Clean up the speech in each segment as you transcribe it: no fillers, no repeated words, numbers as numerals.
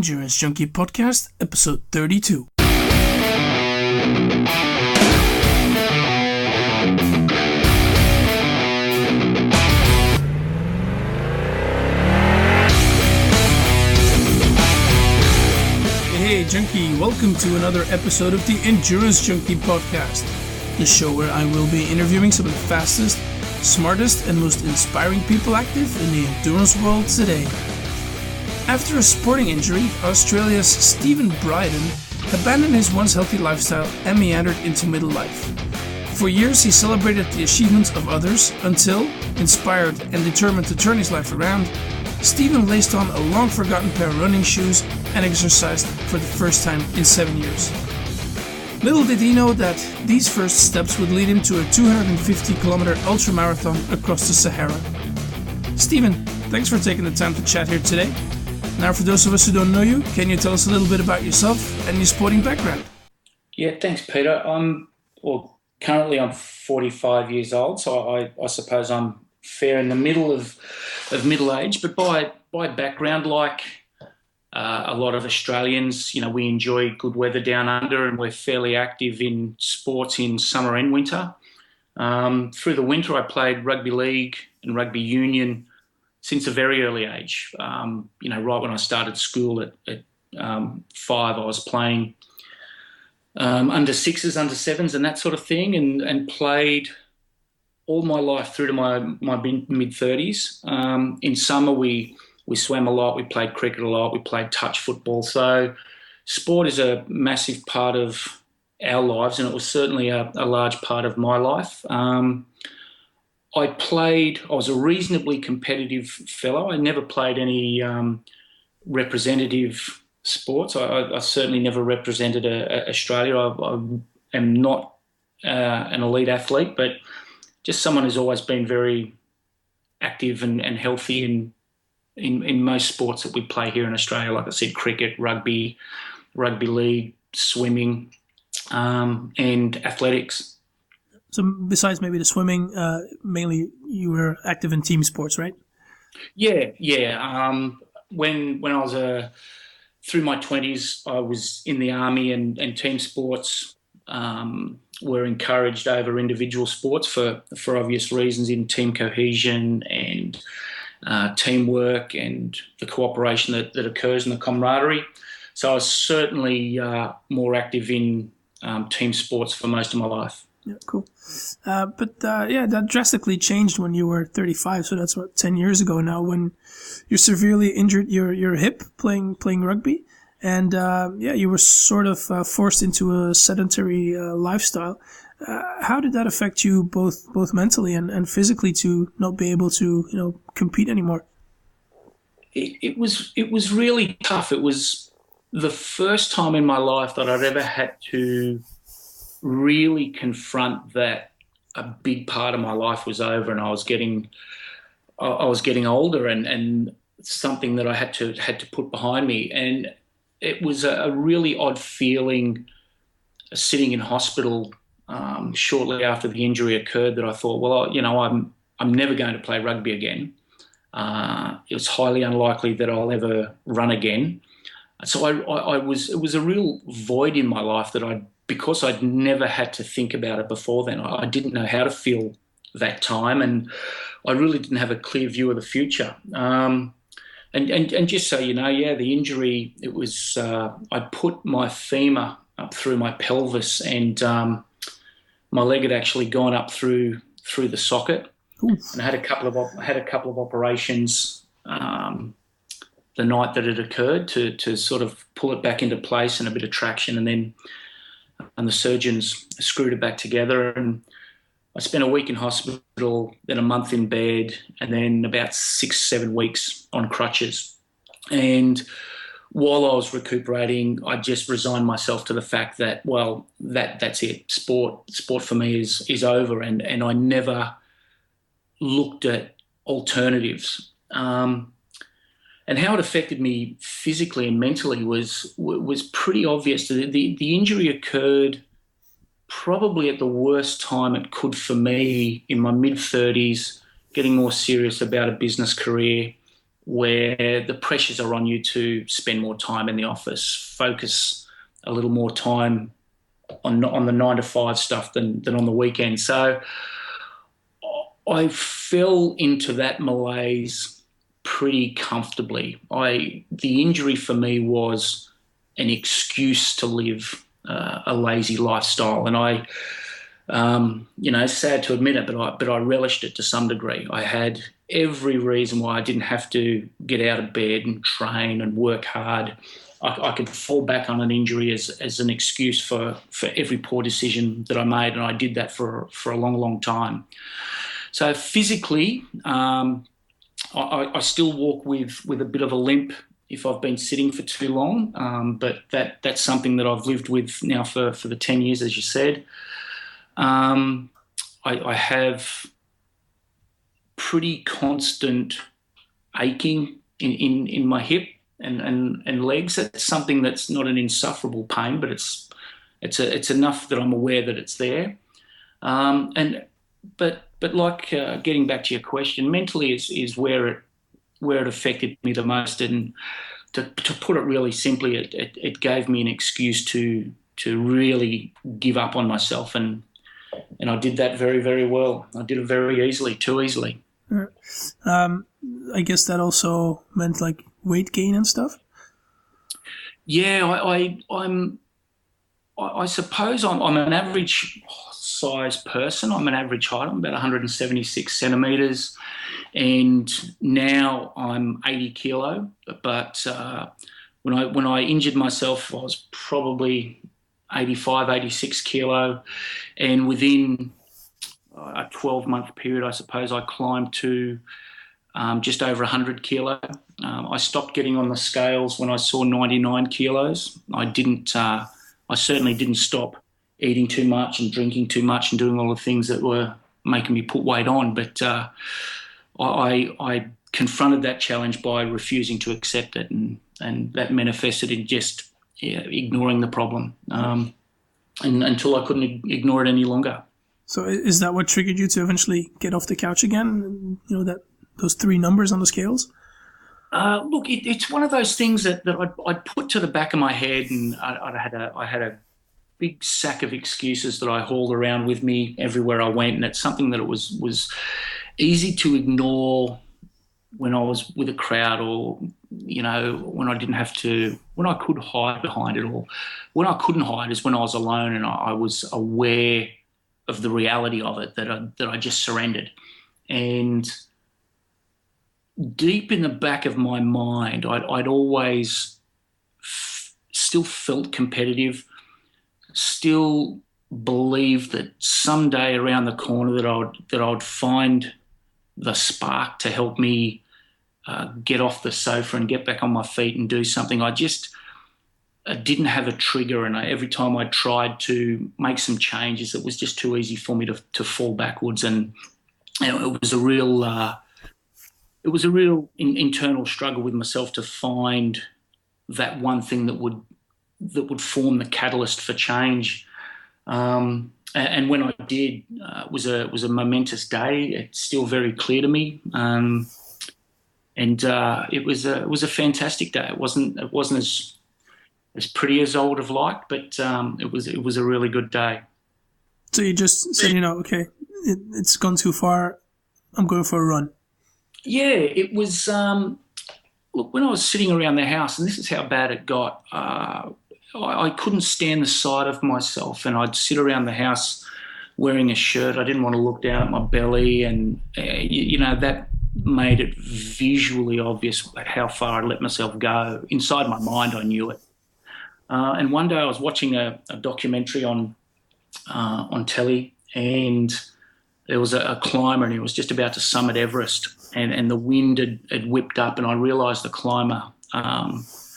Endurance Junkie podcast, episode 32. Hey Junkie, welcome to another episode of the Endurance Junkie podcast, the show where I will be interviewing some of the fastest, smartest and most inspiring people active in the endurance world today. After a sporting injury, Australia's Stephen Brydon abandoned his once healthy lifestyle and meandered into middle life. For years he celebrated the achievements of others until, inspired and determined to turn his life around, Stephen laced on a long-forgotten pair of running shoes and exercised for the first time in 7 years. Little did he know that these first steps would lead him to a 250-kilometer ultramarathon across the Sahara. Stephen, thanks for taking the time to chat here today. Now, for those of us who don't know you, can you tell us a little bit about yourself and your sporting background? Yeah, thanks, Peter. Currently I'm 45 years old, so I suppose I'm fair in the middle of middle age. But by background, like a lot of Australians, we enjoy good weather down under, and we're fairly active in sports in summer and winter. Through the winter, I played rugby league and rugby union since a very early age. Right when I started school at 5, I was playing under sixes, under sevens and that sort of thing, and played all my life through to my mid-30s. In summer, we swam a lot, we played cricket a lot, we played touch football. So sport is a massive part of our lives, and it was certainly a large part of my life. I was a reasonably competitive fellow. I never played any representative sports. I certainly never represented Australia. I am not an elite athlete, but just someone who's always been very active and healthy in most sports that we play here in Australia. Like I said, cricket, rugby league, swimming, and athletics. So besides maybe the swimming, mainly you were active in team sports, right? Yeah. When I was through my 20s, I was in the army, and team sports were encouraged over individual sports for obvious reasons, in team cohesion and teamwork and the cooperation that occurs and the camaraderie. So I was certainly more active in team sports for most of my life. Yeah, cool. But that drastically changed when you were 35. So that's what, 10 years ago now, when you severely injured your hip playing rugby, and you were sort of forced into a sedentary lifestyle. How did that affect you both mentally and physically to not be able to compete anymore? It was really tough. It was the first time in my life that I'd ever had to really confront that a big part of my life was over, and I was getting older, and something that I had to put behind me. And it was a really odd feeling, sitting in hospital shortly after the injury occurred, that I thought, well, I'm never going to play rugby again. It was highly unlikely that I'll ever run again. So it was a real void in my life because I'd never had to think about it before then. I didn't know how to feel that time, and I really didn't have a clear view of the future. And just so you know, the injury, it was I put my femur up through my pelvis, and my leg had actually gone up through the socket. Oof. And I had a couple of operations the night that it occurred to sort of pull it back into place and a bit of traction, and the surgeons screwed it back together, and I spent a week in hospital, then a month in bed, and then about 6-7 weeks on crutches. And while I was recuperating, I just resigned myself to the fact that, well, that's it. Sport for me is over, and I never looked at alternatives. And how it affected me physically and mentally was pretty obvious. The injury occurred probably at the worst time it could for me, in my mid-30s, getting more serious about a business career, where the pressures are on you to spend more time in the office, focus a little more time on the 9 to 5 stuff than on the weekend. So I fell into that malaise pretty comfortably. The injury for me was an excuse to live a lazy lifestyle, and I, sad to admit it, but I relished it to some degree. I had every reason why I didn't have to get out of bed and train and work hard. I could fall back on an injury as an excuse for every poor decision that I made, and I did that for a long, long time. So physically, I still walk with a bit of a limp if I've been sitting for too long, but that's something that I've lived with now for the 10 years, as you said. I have pretty constant aching in my hip and legs. That's something that's not an insufferable pain, but it's enough that I'm aware that it's there. But like getting back to your question, mentally is where it affected me the most. And to put it really simply, it gave me an excuse to really give up on myself, and I did that very, very well. I did it very easily, too easily. I guess that also meant like weight gain and stuff. Yeah, I suppose I'm an average size person. I'm an average height. I'm about 176 centimetres, and now I'm 80 kilo. But when I injured myself, I was probably 85, 86 kilo, and within a 12-month period, I suppose, I climbed to just over 100 kilo. I stopped getting on the scales when I saw 99 kilos. I certainly didn't stop eating too much and drinking too much and doing all the things that were making me put weight on. But I confronted that challenge by refusing to accept it, and that manifested in just ignoring the problem and until I couldn't ignore it any longer. So is that what triggered you to eventually get off the couch again? Those 3 numbers on the scales? Look, it's one of those things that I'd put to the back of my head, and I had a big sack of excuses that I hauled around with me everywhere I went, and it's something that it was easy to ignore when I was with a crowd, or when I didn't have to, when I could hide behind it, or when I couldn't hide is when I was alone and I was aware of the reality of it, that I just surrendered. And deep in the back of my mind, I'd always still felt competitive, still believed that someday around the corner that I'd find the spark to help me get off the sofa and get back on my feet and do something. I didn't have a trigger, and every time I tried to make some changes, it was just too easy for me to fall backwards. And it was a real internal struggle with myself to find that one thing that would form the catalyst for change. And when I did, it was a momentous day. It's still very clear to me. And it was a fantastic day. It wasn't as pretty as I would have liked, but it was a really good day. So you just said, okay, it's gone too far. I'm going for a run. Yeah, it was. Look, when I was sitting around the house, and this is how bad it got, I couldn't stand the sight of myself, and I'd sit around the house wearing a shirt. I didn't want to look down at my belly, and that made it visually obvious how far I'd let myself go. Inside my mind, I knew it. And one day I was watching a documentary on telly, and there was a climber, and he was just about to summit Everest, and the wind had whipped up, and I realised the climber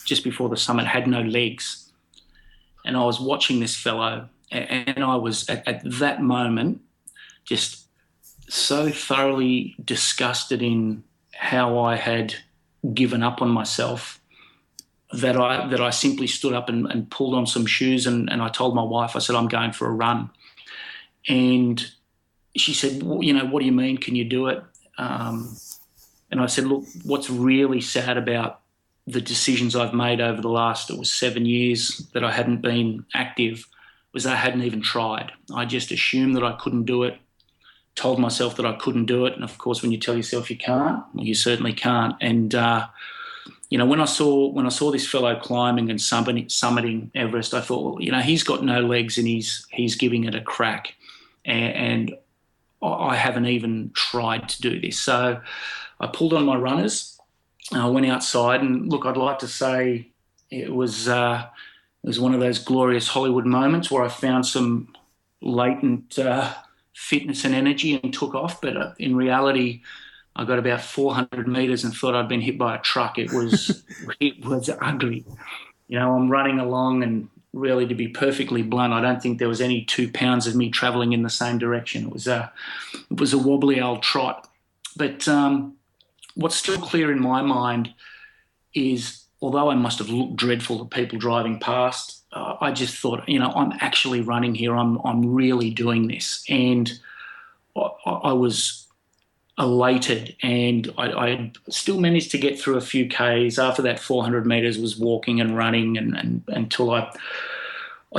just before the summit had no legs. And I was watching this fellow, and I was at that moment just so thoroughly disgusted in how I had given up on myself that I simply stood up and pulled on some shoes, and I told my wife, I said, I'm going for a run. And she said, what do you mean? Can you do it? And And I said, look, what's really sad about the decisions I've made over the last, it was 7 years that I hadn't been active, was I hadn't even tried. I just assumed that I couldn't do it, told myself that I couldn't do it. And of course, when you tell yourself you can't, well, you certainly can't. And, when I saw this fellow climbing and summiting Everest, I thought, well, he's got no legs and he's giving it a crack. And I haven't even tried to do this. So I pulled on my runners. I went outside, and look, I'd like to say it was one of those glorious Hollywood moments where I found some latent fitness and energy and took off. But in reality, I got about 400 metres and thought I'd been hit by a truck. It was ugly. I'm running along, and really, to be perfectly blunt, I don't think there was any 2 pounds of me travelling in the same direction. It was a wobbly old trot. But what's still clear in my mind is, although I must have looked dreadful to people driving past, I just thought, I'm actually running here. I'm really doing this. And I was elated, and I still managed to get through a few Ks. After that 400 metres was walking and running, and until I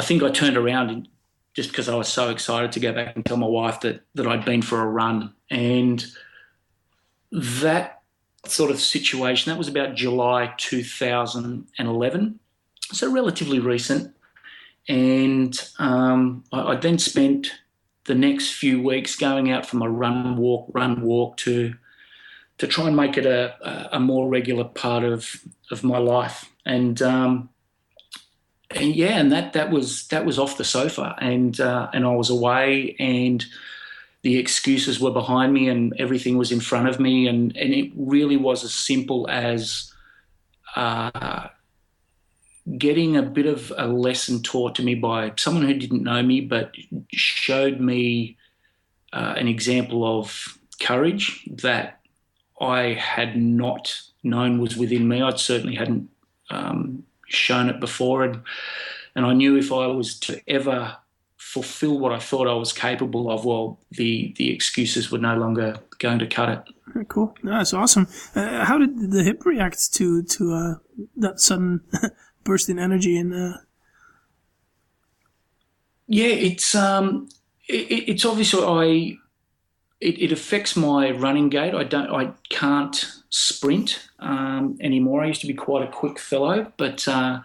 think I turned around just because I was so excited to go back and tell my wife that I'd been for a run. And that sort of situation, that was about July 2011, so relatively recent. And I then spent the next few weeks going out from a run walk to try and make it a more regular part of my life. And that was off the sofa, and I was away, and the excuses were behind me, and everything was in front of me, and it really was as simple as getting a bit of a lesson taught to me by someone who didn't know me but showed me an example of courage that I had not known was within me. I certainly hadn't shown it before, and I knew if I was to ever fulfill what I thought I was capable of, well, the excuses were no longer going to cut it. Very cool. No, that's awesome. How did the hip react to that sudden burst in energy? And it's obviously it affects my running gait. I can't sprint anymore. I used to be quite a quick fellow, but so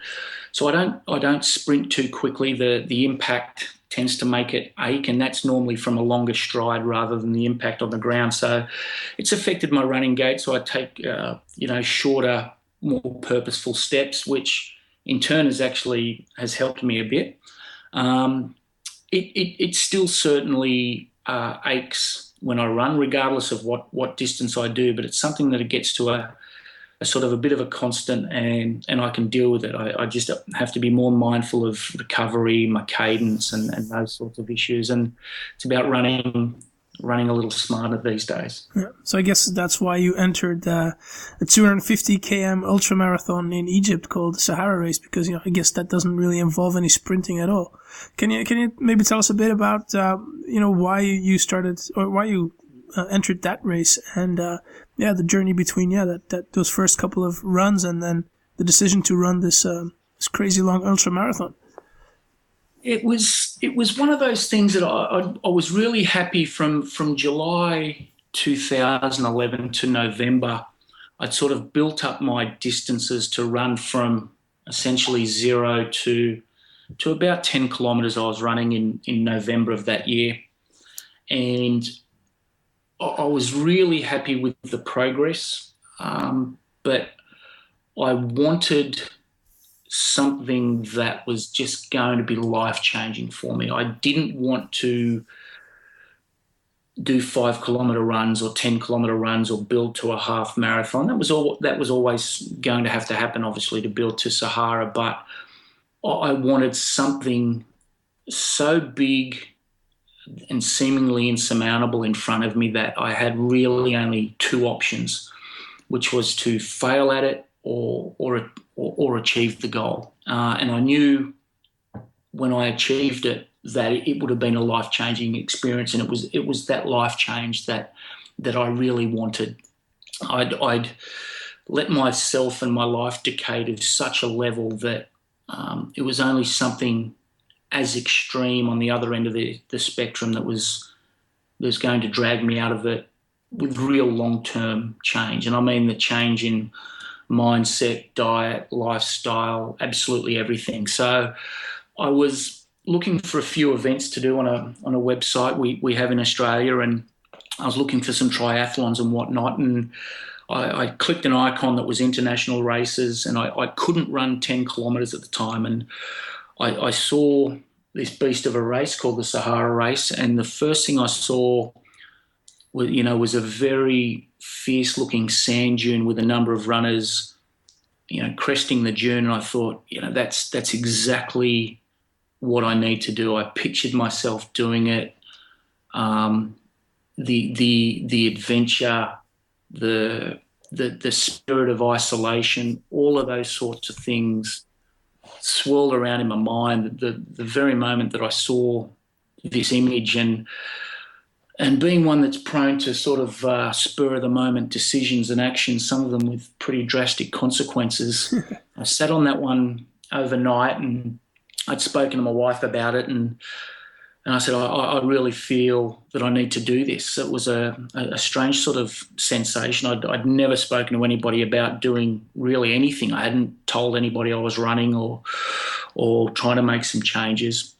I don't sprint too quickly. The impact tends to make it ache, and that's normally from a longer stride rather than the impact on the ground. So it's affected my running gait. So I take shorter, more purposeful steps, which in turn has helped me a bit. It still certainly aches when I run, regardless of what distance I do, but it's something that it gets to a sort of a bit of a constant, and I can deal with it. I just have to be more mindful of recovery, my cadence, and those sorts of issues. And it's about running a little smarter these days. Yeah. So I guess that's why you entered a 250 km ultramarathon in Egypt called the Sahara Race, because I guess that doesn't really involve any sprinting at all. Can you maybe tell us a bit about why you started, or why you entered that race, and the journey between those first couple of runs and then the decision to run this crazy long ultramarathon? It was one of those things that I was really happy from July 2011 to November. I'd sort of built up my distances to run from essentially 0 to about 10 kilometres I was running in November of that year. And I was really happy with the progress, but I wanted something that was just going to be life-changing for me. I didn't want to do 5 kilometre runs or 10 kilometre runs or build to a half marathon. That was always going to have to happen, obviously, to build to Sahara, but I wanted something so big and seemingly insurmountable in front of me that I had really only 2 options, which was to fail at it or achieve the goal. And I knew when I achieved it that it would have been a life-changing experience, and it was that life change that I really wanted. I'd let myself and my life decay to such a level that it was only something as extreme on the other end of the spectrum that was going to drag me out of it with real long-term change. And I mean the change in mindset, diet, lifestyle, absolutely everything. So I was looking for a few events to do on a website we have in Australia, and I was looking for some triathlons and whatnot, and I clicked an icon that was international races, and I couldn't run 10 kilometres at the time, and I saw this beast of a race called the Sahara Race, and the first thing I saw was a very fierce-looking sand dune with a number of runners, cresting the dune, and I thought, that's exactly what I need to do. I pictured myself doing it, the adventure, the spirit of isolation, all of those sorts of things swirled around in my mind. The very moment that I saw this image, and being one that's prone to sort of spur of the moment decisions and actions, some of them with pretty drastic consequences, I sat on that one overnight, and I'd spoken to my wife about it, and I said, I really feel that I need to do this. It was a strange sort of sensation. I'd never spoken to anybody about doing really anything. I hadn't told anybody I was running or trying to make some changes.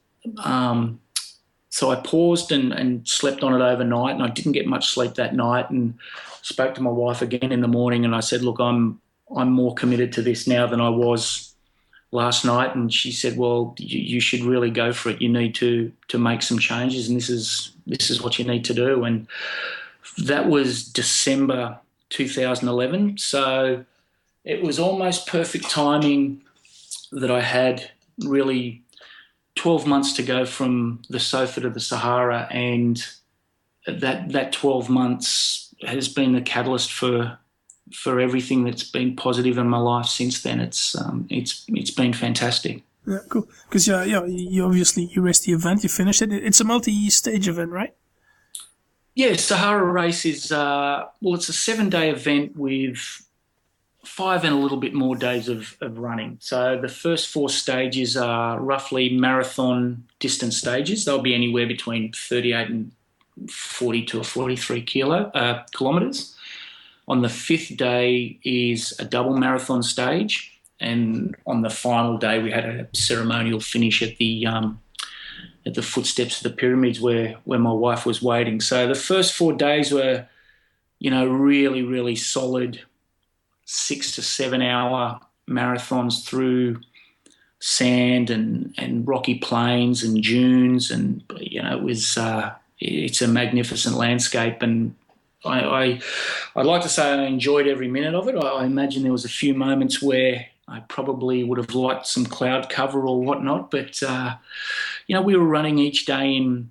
So I paused and slept on it overnight, and I didn't get much sleep that night, and spoke to my wife again in the morning, and I said, look, I'm more committed to this now than I was last night. And she said, well, you should really go for it. You need to make some changes, and this is what you need to do. And that was December 2011. So it was almost perfect timing that I had really 12 months to go from the sofa to the Sahara, and that 12 months has been the catalyst for everything that's been positive in my life since then. It's been fantastic. Yeah, cool. Because you obviously raced the event, you finished it. It's a multi-stage event, right? Yeah, Sahara Race is it's a 7-day event with 5 and a little bit more days of running. So the first 4 stages are roughly marathon distance stages. They'll be anywhere between 38 and 42 or 43 kilometres. On the 5th day is a double marathon stage, and on the final day we had a ceremonial finish at the footsteps of the pyramids where my wife was waiting. So the first 4 days were, really, really solid 6 to 7 hour marathons through sand and rocky plains and dunes, and it's a magnificent landscape, and I'd like to say I enjoyed every minute of it. I imagine there was a few moments where I probably would have liked some cloud cover or whatnot, but we were running each day in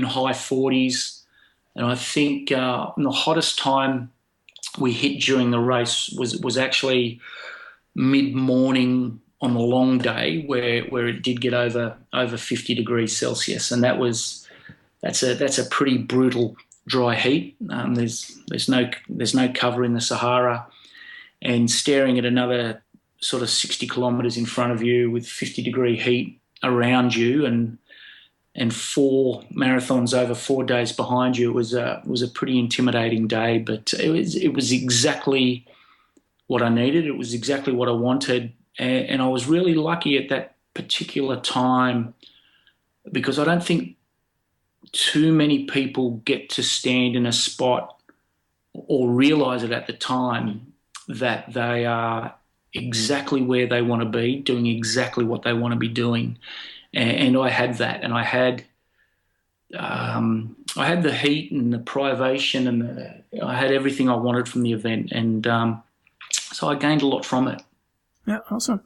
high 40s, and I think the hottest time we hit during the race was actually mid-morning on the long day, where it did get over 50 degrees Celsius, and that's a pretty brutal dry heat. There's no cover in the Sahara, and staring at another sort of 60 kilometres in front of you with 50-degree heat around you, and 4 marathons over 4 days behind you was a pretty intimidating day. But it was exactly what I needed. It was exactly what I wanted, and I was really lucky at that particular time, because I don't think too many people get to stand in a spot or realise it at the time that they are exactly where they want to be, doing exactly what they want to be doing. And I had that, and I had the heat and the privation, and I had everything I wanted from the event, and so I gained a lot from it. Yeah, awesome.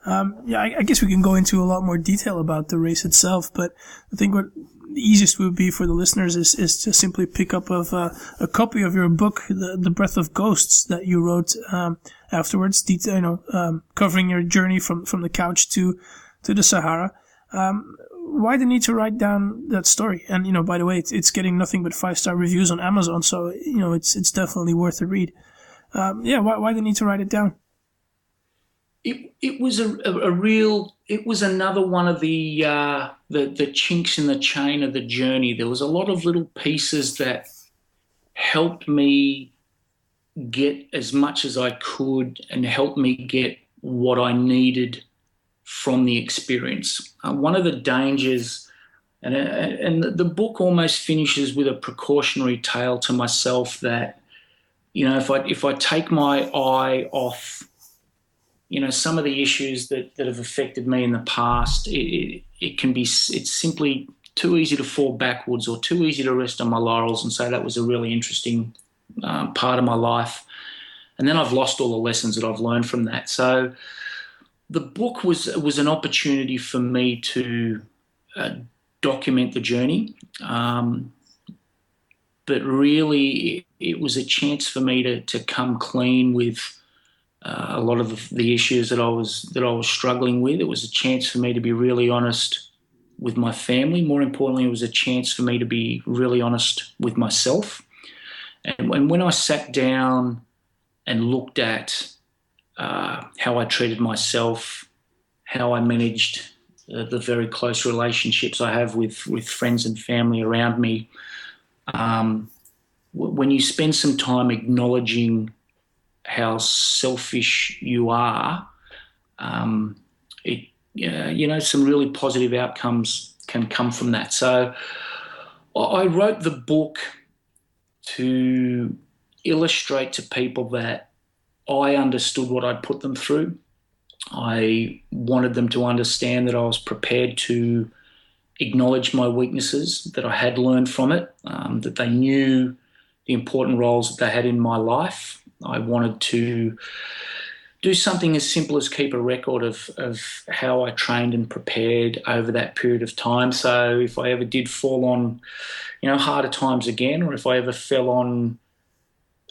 I guess we can go into a lot more detail about the race itself, but I think what the easiest would be for the listeners is to simply pick up a copy of your book, The Breath of Ghosts, that you wrote afterwards, covering your journey from the couch to the Sahara. Why the need to write down that story? And by the way, it's getting nothing but 5-star reviews on Amazon, so it's definitely worth a read. Why the need to write it down? It was it was another one of the chinks in the chain of the journey. There was a lot of little pieces that helped me get as much as I could and helped me get what I needed from the experience. One of the dangers, and the book almost finishes with a precautionary tale to myself that, if I take my eye off, some of the issues that have affected me in the past, it's simply too easy to fall backwards or too easy to rest on my laurels and say that was a really interesting part of my life. And then I've lost all the lessons that I've learned from that. So the book was an opportunity for me to document the journey. But really it was a chance for me to come clean with a lot of the issues that I was struggling with. It was a chance for me to be really honest with my family. More importantly, it was a chance for me to be really honest with myself. And when I sat down and looked at how I treated myself, how I managed the very close relationships I have with friends and family around me, when you spend some time acknowledging how selfish you are, some really positive outcomes can come from that. So I wrote the book to illustrate to people that I understood what I'd put them through. I wanted them to understand that I was prepared to acknowledge my weaknesses, that I had learned from it, that they knew the important roles that they had in my life. I wanted to do something as simple as keep a record of how I trained and prepared over that period of time. So if I ever did fall on, harder times again, or if I ever fell on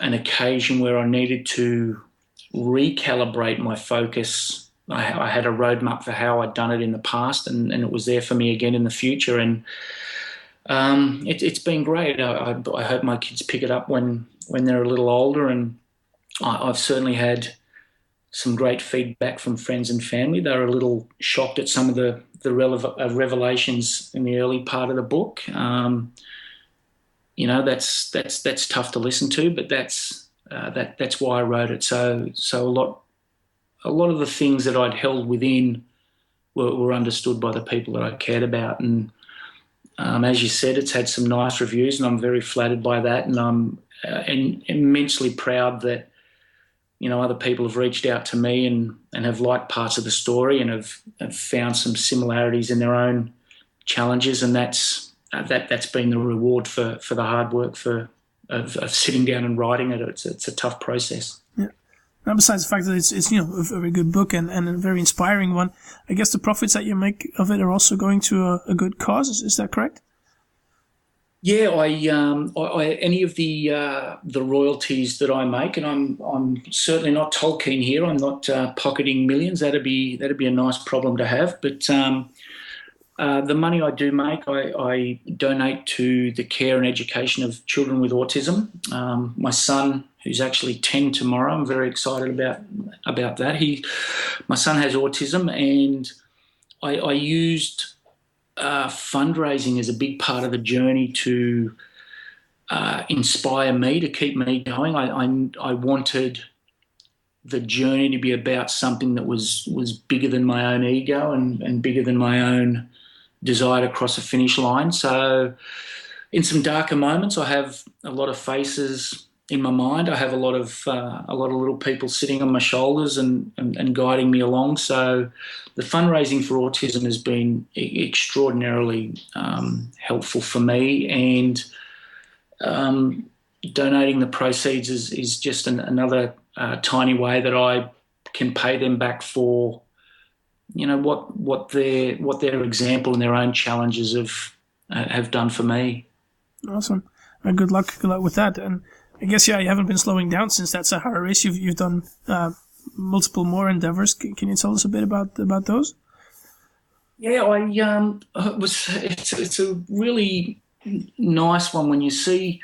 an occasion where I needed to recalibrate my focus, I had a roadmap for how I'd done it in the past, and it was there for me again in the future. And it's been great. I hope my kids pick it up when they're a little older, and I've certainly had some great feedback from friends and family. They're a little shocked at some of the revelations in the early part of the book. That's tough to listen to, but that's why I wrote it. So a lot of the things that I'd held within were understood by the people that I cared about. And as you said, it's had some nice reviews, and I'm very flattered by that. And I'm immensely proud that other people have reached out to me and have liked parts of the story and have found some similarities in their own challenges, and that's been the reward for the hard work of sitting down and writing it. It's a tough process. Yeah. Now, besides the fact that it's a very good book and a very inspiring one, I guess the profits that you make of it are also going to a good cause. Is that correct? Yeah, I any of the royalties that I make, and I'm certainly not Tolkien here. I'm not pocketing millions. That'd be a nice problem to have. But the money I do make, I donate to the care and education of children with autism. My son, who's actually 10 tomorrow, I'm very excited about that. My son has autism, and I used fundraising is a big part of the journey to inspire me, to keep me going. I wanted the journey to be about something that was bigger than my own ego and bigger than my own desire to cross a finish line. So in some darker moments, I have a lot of faces in my mind. I have a lot of little people sitting on my shoulders and guiding me along. So the fundraising for autism has been extraordinarily helpful for me, and donating the proceeds is just another tiny way that I can pay them back for what their example and their own challenges have done for me. Awesome. Good luck with that. And I guess, you haven't been slowing down since that Sahara Race. You've done multiple more endeavors. Can you tell us a bit about those? Yeah, it's a really nice one when you see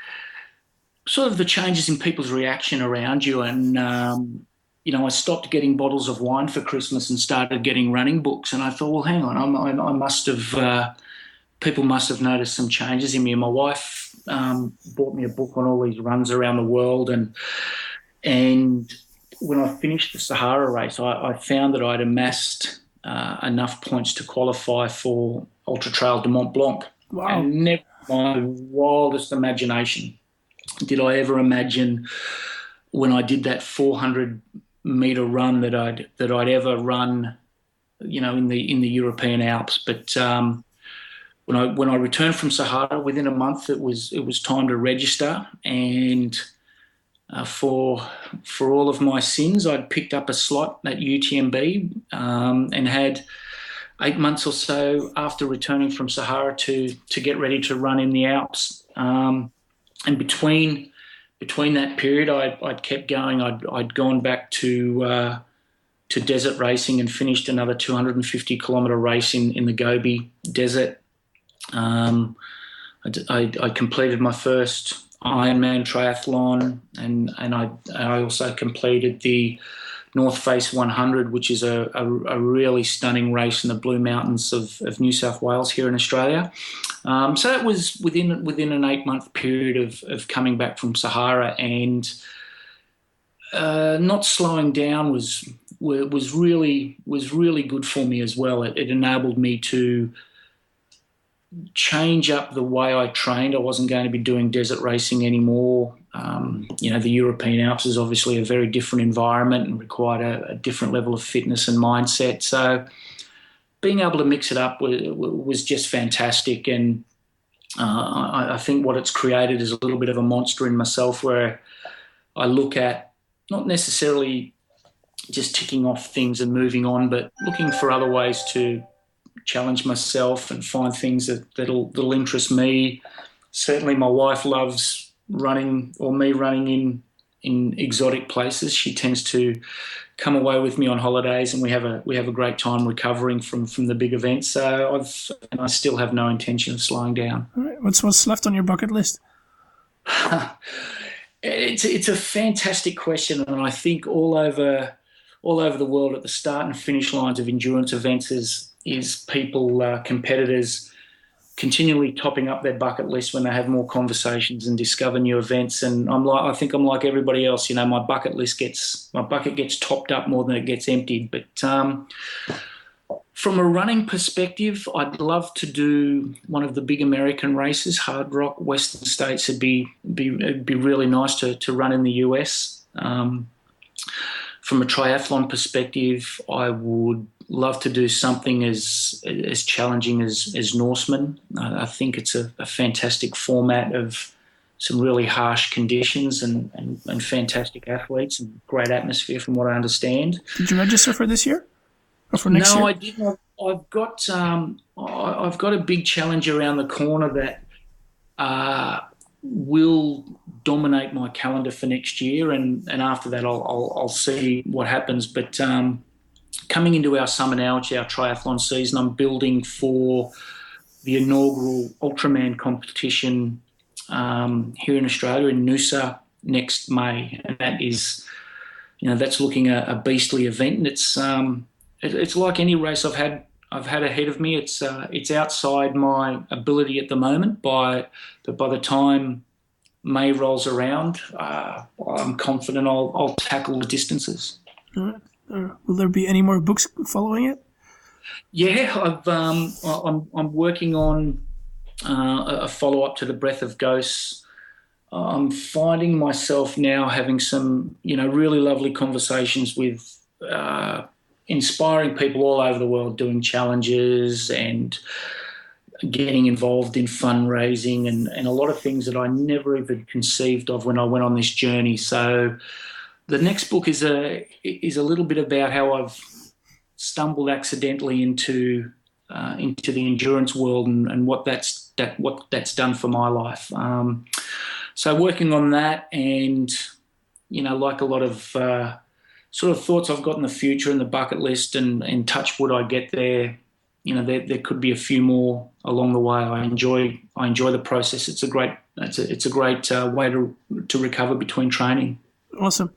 sort of the changes in people's reaction around you. And, I stopped getting bottles of wine for Christmas and started getting running books. And I thought, well, hang on, I must have, people must have noticed some changes in me. And my wife bought me a book on all these runs around the world. And when I finished the Sahara Race, I found that I'd amassed enough points to qualify for Ultra Trail de Mont Blanc. Wow. And never in my wildest imagination did I ever imagine when I did that 400-meter run that I'd ever run, in the European Alps. But when I returned from Sahara, within a month, it was time to register, and for all of my sins, I'd picked up a slot at UTMB and had 8 months or so after returning from Sahara to get ready to run in the Alps. And between that period, I'd kept going. I'd gone back to desert racing and finished another 250-kilometre race in the Gobi Desert. I completed my first Ironman triathlon, and I also completed the North Face 100, which is a really stunning race in the Blue Mountains of New South Wales here in Australia. So that was within an 8-month period of coming back from Sahara, and not slowing down was really good for me as well. It enabled me to change up the way I trained. I wasn't going to be doing desert racing anymore. The European Alps is obviously a very different environment and required a different level of fitness and mindset. So being able to mix it up was just fantastic. And I think what it's created is a little bit of a monster in myself, where I look at not necessarily just ticking off things and moving on, but looking for other ways to challenge myself and find things that'll interest me. Certainly my wife loves running, or me running in exotic places. She tends to come away with me on holidays, and we have a great time recovering from the big events. So I still have no intention of slowing down. All right. What's left on your bucket list? It's a fantastic question, and I think all over the world at the start and finish lines of endurance events is people, competitors, continually topping up their bucket list when they have more conversations and discover new events. And I think I'm like everybody else. My bucket gets topped up more than it gets emptied. But from a running perspective, I'd love to do one of the big American races, Hard Rock, Western States. It'd be really nice to run in the US. From a triathlon perspective, I would love to do something as challenging as Norseman. I think it's a fantastic format of some really harsh conditions and fantastic athletes and great atmosphere from what I understand. Did you register for this year? Or for next year? No, I didn't. I've got a big challenge around the corner that will dominate my calendar for next year, and after that I'll see what happens. But coming into our summer now, which is our triathlon season, I'm building for the inaugural Ultraman competition here in Australia in Noosa next May, and that is, that's looking at a beastly event, and it's like any race I've had ahead of me. It's outside my ability at the moment, but by the time May rolls around, I'm confident I'll tackle the distances. Will there be any more books following it? Yeah, I'm working on a follow-up to The Breath of Ghosts. I'm finding myself now having some, really lovely conversations with inspiring people all over the world doing challenges and getting involved in fundraising and a lot of things that I never even conceived of when I went on this journey. So the next book is a little bit about how I've stumbled accidentally into the endurance world and what that's done for my life. So working on that, and like a lot of sort of thoughts I've got in the future and the bucket list, and touch wood I get there. There could be a few more along the way. I enjoy the process. It's a it's a great way to recover between training. Awesome.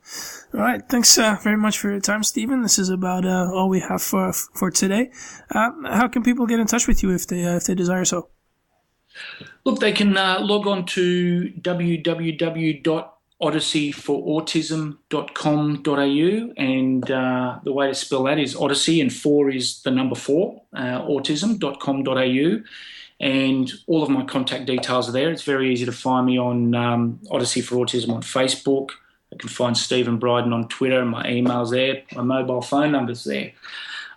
All right. Thanks very much for your time, Stephen. This is about all we have for today. How can people get in touch with you if they desire so? Look, they can log on to www.odysseyforautism.com.au, and the way to spell that is Odyssey, and 4 is the number 4, autism.com.au, and all of my contact details are there. It's very easy to find me on Odyssey for Autism on Facebook. I can find Stephen Brydon on Twitter, and my email's there. My mobile phone number's there.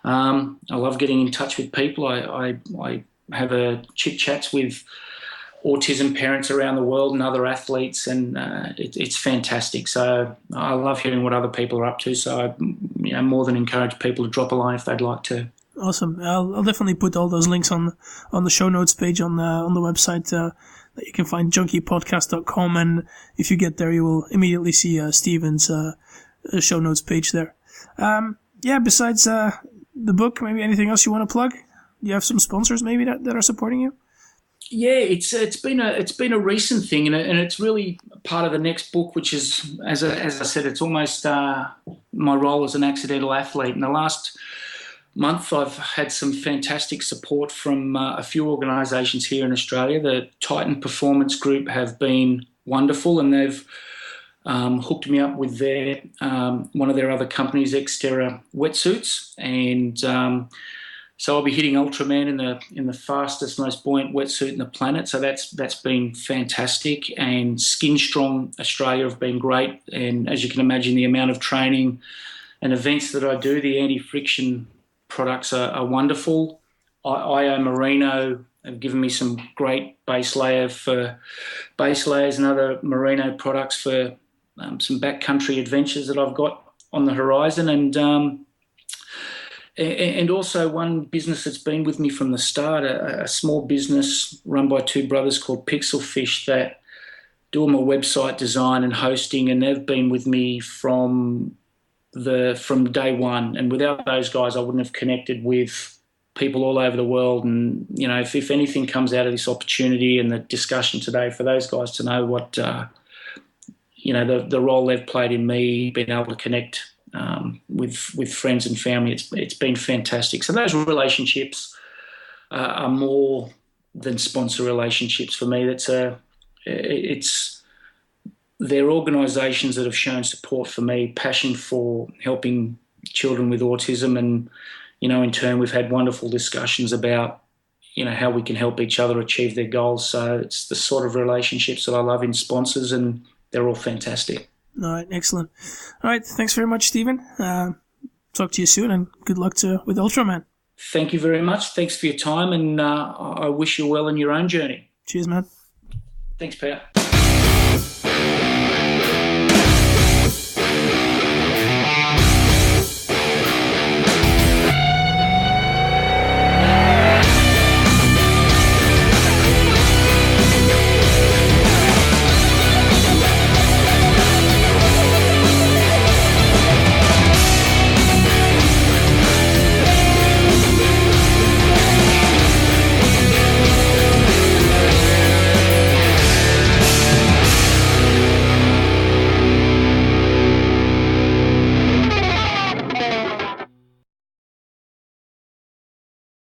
I love getting in touch with people. I have chit-chats with autism parents around the world and other athletes, and it's fantastic. So I love hearing what other people are up to. So I more than encourage people to drop a line if they'd like to. Awesome. I'll definitely put all those links on the show notes page on the website that you can find, junkiepodcast.com, and if you get there, you will immediately see Stephen's show notes page there. Besides the book, maybe anything else you want to plug? Do you have some sponsors maybe that are supporting you? Yeah, it's been a recent thing, and it's really part of the next book, which is, as I said, it's almost my role as an accidental athlete. In the last month, I've had some fantastic support from a few organisations here in Australia. The Titan Performance Group have been wonderful, and they've hooked me up with their one of their other companies, Xterra wetsuits, and so I'll be hitting Ultraman in the fastest, most buoyant wetsuit in the planet. So that's been fantastic. And Skin Strong Australia have been great. And as you can imagine, the amount of training and events that I do, the anti-friction products are wonderful. IO Merino have given me some great base layers and other merino products for some backcountry adventures that I've got on the horizon. And also one business that's been with me from the start, a small business run by two brothers called Pixelfish that do my website design and hosting, and they've been with me from day one. And without those guys, I wouldn't have connected with people all over the world. And, you know, if anything comes out of this opportunity and the discussion today, for those guys to know what, the role they've played in me, being able to connect with friends and family, it's been fantastic. So those relationships are more than sponsor relationships for me. They're organisations that have shown support for me, passion for helping children with autism, and in turn we've had wonderful discussions about how we can help each other achieve their goals. So it's the sort of relationships that I love in sponsors, and they're all fantastic. All right, excellent. All right, thanks very much, Stephen. Talk to you soon, and good luck with Ultraman. Thank you very much. Thanks for your time, and I wish you well in your own journey. Cheers, man. Thanks, Pat.